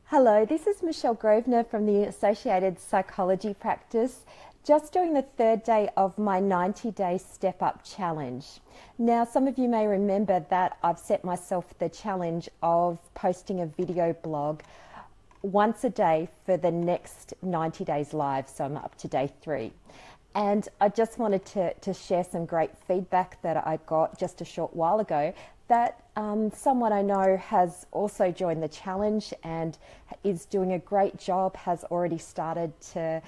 Hello, this is Michelle Grosvenor from the Associated Psychology Practice, just doing the third day of my 90-day Step Up Challenge. Now, some of you may remember that I've set myself the challenge of posting a video blog once a day for the next 90 days live, so I'm up to day 3. And I just wanted to share some great feedback that I got just a short while ago that someone I know has also joined the challenge and is doing a great job, has already started to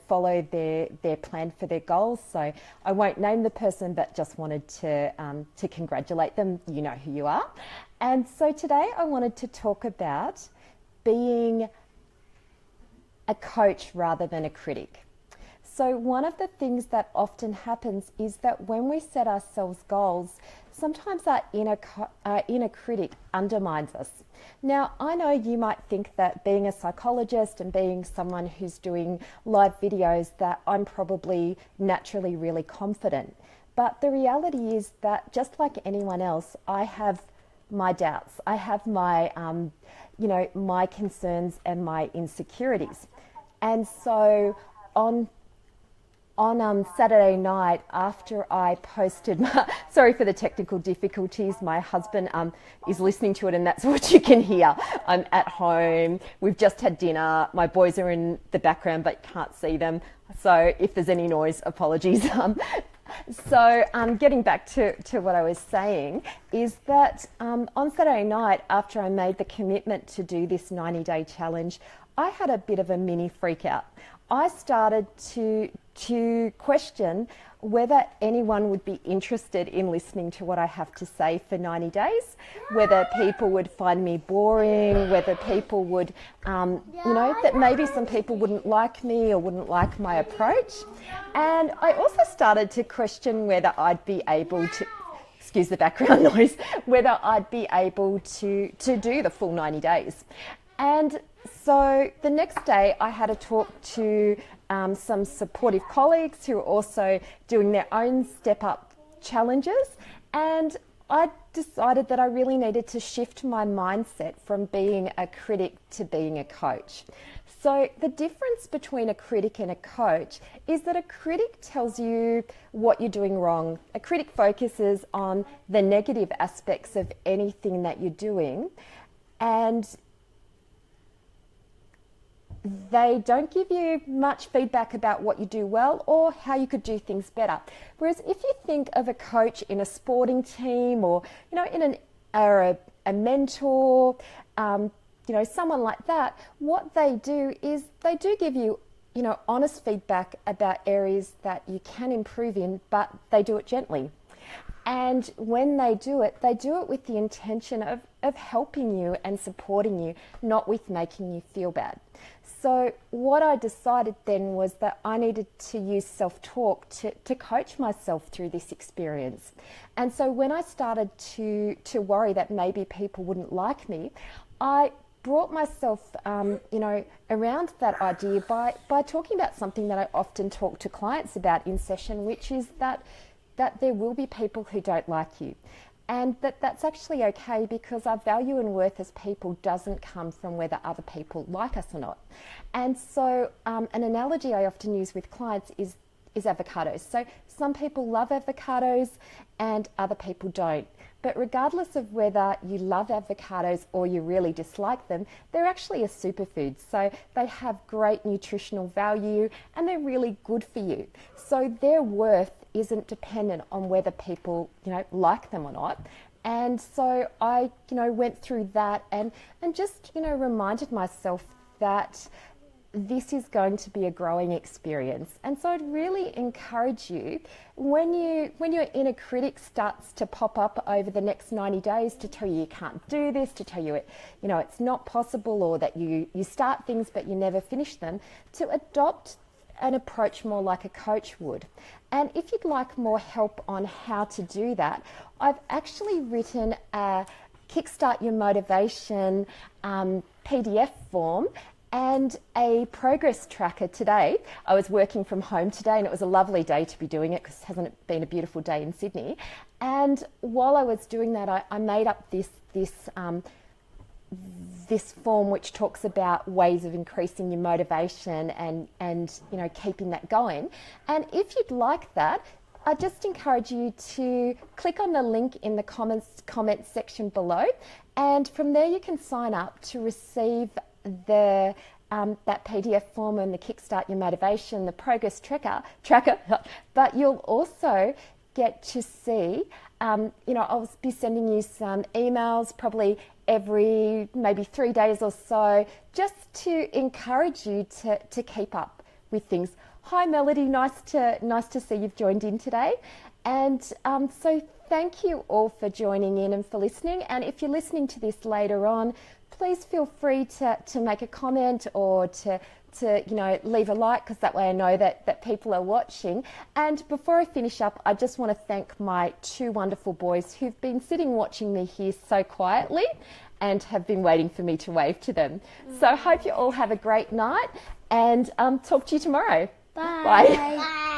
follow their plan for their goals. So I won't name the person, but just wanted to congratulate them. You know who you are. And so today I wanted to talk about being a coach rather than a critic. So one of the things that often happens is that when we set ourselves goals, sometimes our inner critic undermines us. Now, I know you might think that being a psychologist and being someone who's doing live videos, that I'm probably naturally really confident. But the reality is that just like anyone else, I have my doubts. I have my, my concerns and my insecurities. And so on Saturday night, after I posted sorry for the technical difficulties, my husband is listening to it and that's what you can hear. I'm at home, we've just had dinner, my boys are in the background but you can't see them, so if there's any noise, apologies. So getting back to what I was saying is that on Saturday night, after I made the commitment to do this 90-day challenge, I had a bit of a mini freak out. I started to question whether anyone would be interested in listening to what I have to say for 90 days, whether people would find me boring, whether people would, that maybe some people wouldn't like me or wouldn't like my approach. And I also started to question whether I'd be able to, excuse the background noise, whether I'd be able to do the full 90 days. And so the next day I had a talk to some supportive colleagues who are also doing their own step up challenges, and I decided that I really needed to shift my mindset from being a critic to being a coach. So the difference between a critic and a coach is that a critic tells you what you're doing wrong. A critic focuses on the negative aspects of anything that you're doing, and they don't give you much feedback about what you do well or how you could do things better. Whereas if you think of a coach in a sporting team or, or a mentor, someone like that, what they do is they do give you, honest feedback about areas that you can improve in, but they do it gently. And when they do it with the intention of helping you and supporting you, not with making you feel bad. So what I decided then was that I needed to use self-talk to coach myself through this experience. And so when I started to worry that maybe people wouldn't like me, I brought myself, around that idea by talking about something that I often talk to clients about in session, which is that there will be people who don't like you. And that's actually okay, because our value and worth as people doesn't come from whether other people like us or not. And so an analogy I often use with clients is avocados. So some people love avocados and other people don't. But regardless of whether you love avocados or you really dislike them, they're actually a superfood. So they have great nutritional value and they're really good for you. So their worth isn't dependent on whether people, like them or not. And so I, went through that and just, reminded myself that this is going to be a growing experience. And so I'd really encourage you, when your inner critic starts to pop up over the next 90 days to tell you can't do this, to tell you it's not possible, or that you start things but you never finish them, to adopt an approach more like a coach would. And if you'd like more help on how to do that, I've actually written a Kickstart Your Motivation PDF form and a progress tracker today. I was working from home today and it was a lovely day to be doing it because hasn't it been a beautiful day in Sydney? And while I was doing that, I made up this this form which talks about ways of increasing your motivation and you know, keeping that going. And if you'd like that, I just encourage you to click on the link in the comments section below, and from there you can sign up to receive the that PDF form and the Kickstart Your Motivation, the progress tracker. But you'll also get to see, you know, I'll be sending you some emails probably every maybe 3 days or so, just to encourage you to keep up with things. Hi Melody, nice to see you've joined in today. And so thank you all for joining in and for listening. And if you're listening to this later on, please feel free to make a comment or to you know, leave a like, because that way I know that people are watching. And before I finish up, I just want to thank my 2 wonderful boys who've been sitting watching me here so quietly and have been waiting for me to wave to them. So I hope you all have a great night, and talk to you tomorrow. Bye. Bye.